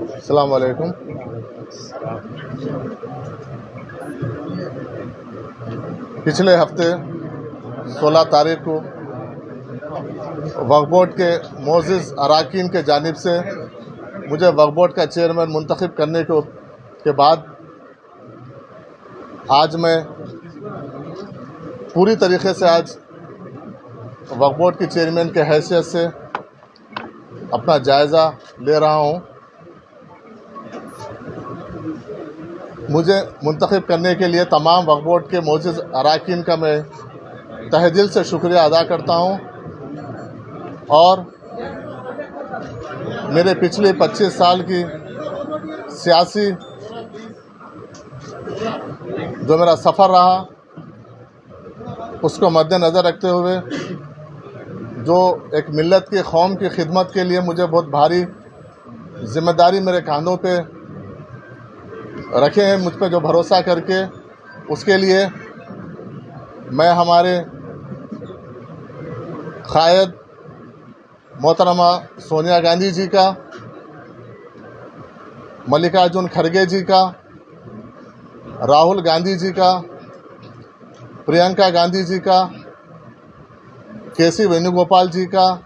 अस्सलाम वालेकुम। पिछले हफ्ते 16 तारीख को वक्फ बोर्ड के मोअज़्ज़िज़ अरकान के जानिब से मुझे वक्फ बोर्ड का चेयरमैन मुंतखब करने के बाद आज मैं पूरी तरीक़े से आज वक्फ बोर्ड के चेयरमैन के हैसियत से अपना जायज़ा ले रहा हूँ। मुझे मुंतखब करने के लिए तमाम वक्फ बोर्ड के मोअज़्ज़िज़ अरकान का मैं तहे दिल से शुक्रिया अदा करता हूँ और मेरे पिछले 25 साल की सियासी जो मेरा सफ़र रहा उसको मद्देनज़र रखते हुए जो एक मिल्लत की कौम की खिदमत के लिए मुझे बहुत भारी ज़िम्मेदारी मेरे कांधों पे रखे हैं, मुझ पे जो भरोसा करके, उसके लिए मैं हमारे क़ायद मोहतरमा सोनिया गांधी जी का, मल्लिकार्जुन खड़गे जी का, राहुल गांधी जी का, प्रियंका गांधी जी का, केसी वेणुगोपाल जी का,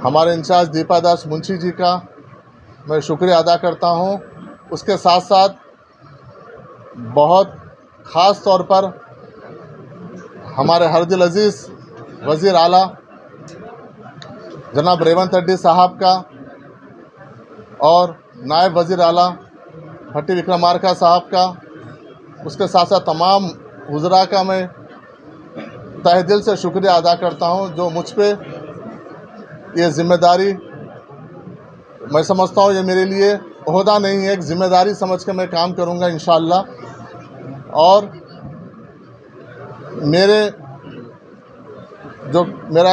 हमारे इंचार्ज दीपा दास मुंशी जी का मैं शुक्रिया अदा करता हूँ। उसके साथ साथ बहुत ख़ास तौर पर हमारे हरदिल अज़ीज़ वज़ीर आला जनाब रेवंत रेड्डी साहब का और नायब वज़ीर आला भट्टी विक्रमार्का साहब का, उसके साथ साथ तमाम वज़रा का मैं तहे दिल से शुक्रिया अदा करता हूँ जो मुझ पे ये ज़िम्मेदारी, मैं समझता हूँ ये मेरे लिए ओहदा नहीं है, एक ज़िम्मेदारी समझ के मैं काम करूँगा इंशाअल्लाह। और मेरा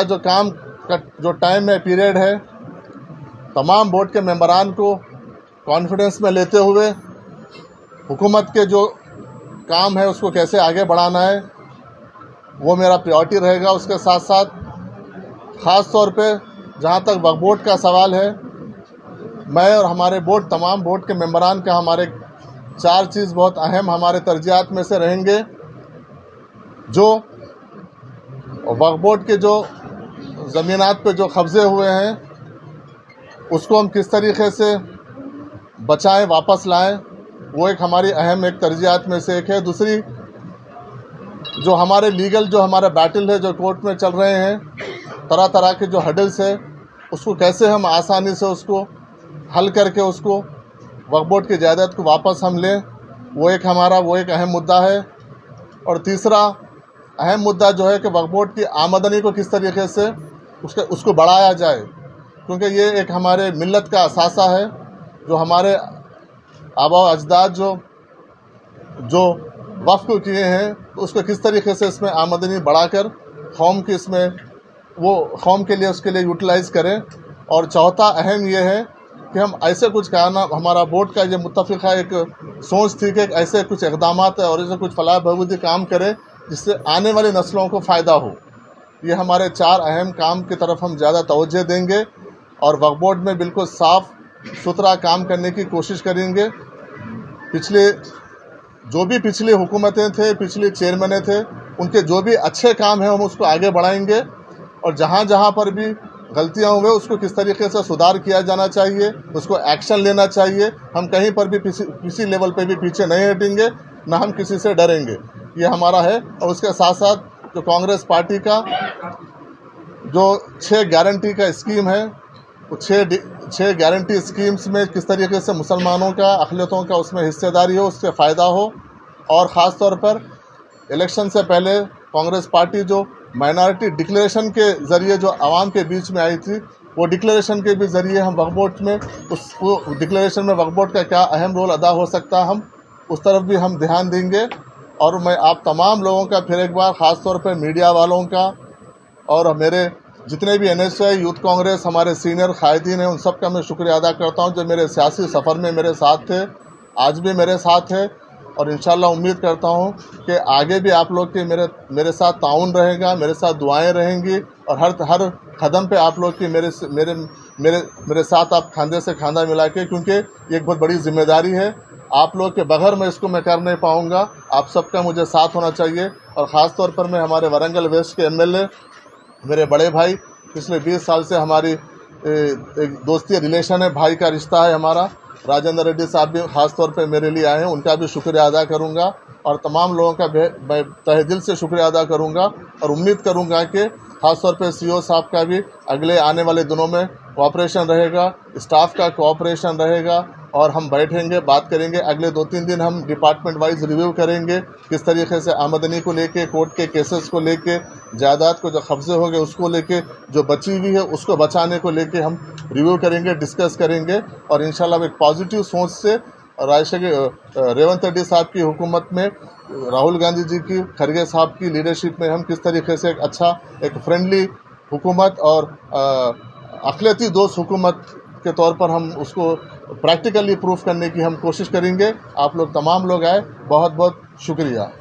जो काम का जो टाइम है, पीरियड है, तमाम बोर्ड के मेंबरान को कॉन्फिडेंस में लेते हुए हुकूमत के जो काम है उसको कैसे आगे बढ़ाना है वो मेरा प्रायोरिटी रहेगा। उसके साथ साथ ख़ास तौर पे जहाँ तक वक्फ बोर्ड का सवाल है, मैं और हमारे बोर्ड, तमाम बोर्ड के मेंबरान का हमारे 4 चीज़ बहुत अहम हमारे तरजीहात में से रहेंगे। जो वक्फ बोर्ड के जो ज़मीनात पे जो कब्ज़े हुए हैं उसको हम किस तरीक़े से बचाएं, वापस लाएं, वो एक हमारी अहम एक तरजीहात में से एक है। दूसरी, जो हमारे लीगल जो हमारा बैटल है, जो कोर्ट में चल रहे हैं, तरह तरह के जो हडल्स है, उसको कैसे हम आसानी से उसको हल करके उसको वक्फ बोर्ड की जायदाद को वापस हम लें, वो एक अहम मुद्दा है। और तीसरा अहम मुद्दा जो है कि वक्फ बोर्ड की आमदनी को किस तरीके से उसको बढ़ाया जाए, क्योंकि ये एक हमारे मिल्लत का असासा है। जो हमारे आबा अजदाद जो वक्फ को किए हैं, तो उसको किस तरीके से इसमें आमदनी बढ़ाकर कौम की इसमें वो कौम के लिए उसके लिए यूटिलाइज़ करें। और चौथा अहम ये है कि हम ऐसे कुछ कहना, हमारा बोर्ड का ये मुत्तफ़िक़ा एक सोच थी कि ऐसे कुछ इक़दामात और ऐसे कुछ फलाह बहबूदी काम करें जिससे आने वाली नस्लों को फ़ायदा हो। ये हमारे 4 अहम काम की तरफ हम ज़्यादा तवज्जो देंगे और वक्फ बोर्ड में बिल्कुल साफ़ सुथरा काम करने की कोशिश करेंगे। पिछली हुकूमतें थे, पिछले चेयरमैन थे, उनके जो भी अच्छे काम हैं हम उसको आगे बढ़ाएंगे और जहाँ जहाँ पर भी गलतियाँ हुए उसको किस तरीके से सुधार किया जाना चाहिए, उसको एक्शन लेना चाहिए। हम कहीं पर भी किसी लेवल पे भी पीछे नहीं हटेंगे, ना हम किसी से डरेंगे, ये हमारा है। और उसके साथ साथ जो कांग्रेस पार्टी का जो 6 गारंटी का स्कीम है, वो 6 गारंटी स्कीम्स में किस तरीके से मुसलमानों का, अक़लियतों का उसमें हिस्सेदारी हो, उससे फ़ायदा हो। और ख़ास तौर पर इलेक्शन से पहले कांग्रेस पार्टी जो माइनॉरिटी डिक्लेरेशन के ज़रिए जो आवाम के बीच में आई थी, वो डिक्लेरेशन के भी ज़रिए हम वक्फ बोर्ड में उसको डिक्लेरेशन में वक्फ बोर्ड का क्या अहम रोल अदा हो सकता है, हम उस तरफ भी हम ध्यान देंगे। और मैं आप तमाम लोगों का फिर एक बार ख़ास तौर पर मीडिया वालों का और मेरे जितने भी NSY, यूथ कांग्रेस, हमारे सीनियर क़ायदीन हैं, उन सब का मैं शुक्रिया अदा करता हूं जो मेरे सियासी सफ़र में मेरे साथ थे, आज भी मेरे साथ है। और इंशाअल्लाह उम्मीद करता हूं कि आगे भी आप लोग के मेरे साथ ताउन रहेगा, मेरे साथ दुआएं रहेंगी और हर कदम पे आप लोग की मेरे मेरे साथ आप खांधे से खांधा मिला के, क्योंकि ये एक बहुत बड़ी जिम्मेदारी है। आप लोग के बगैर मैं इसको मैं कर नहीं पाऊँगा। आप सबका मुझे साथ होना चाहिए। और ख़ास तौर पर मैं हमारे वारंगल वेस्ट के एमएलए, मेरे बड़े भाई, पिछले 20 साल से हमारी एक दोस्ती रिलेशन है, भाई का रिश्ता है हमारा। राजेंद्र रेड्डी साहब भी ख़ास तौर पे मेरे लिए आए हैं, उनका भी शुक्रिया अदा करूंगा। और तमाम लोगों का मैं तहे दिल से शुक्रिया अदा करूंगा। और उम्मीद करूंगा कि ख़ास तौर पे सीईओ साहब का भी अगले आने वाले दिनों में कोऑपरेशन रहेगा, स्टाफ का कोऑपरेशन रहेगा। और हम बैठेंगे, बात करेंगे। अगले 2-3 दिन हम डिपार्टमेंट वाइज रिव्यू करेंगे, किस तरीके से आमदनी को लेके, कोर्ट के केसेस को लेके, जायदाद को जो कब्जे हो गए उसको लेके, जो बची हुई है उसको बचाने को लेके हम रिव्यू करेंगे, डिस्कस करेंगे। और इंशाल्लाह एक पॉजिटिव सोच से रेवंत रेड्डी साहब की हुकूमत में, राहुल गांधी जी की, खरगे साहब की लीडरशिप में हम किस तरीके से एक अच्छा, एक फ्रेंडली हुकूमत और अक़लियती दोस्त हुकूमत के तौर पर हम उसको प्रैक्टिकली प्रूफ करने की हम कोशिश करेंगे। आप लोग तमाम लोग आए, बहुत बहुत शुक्रिया।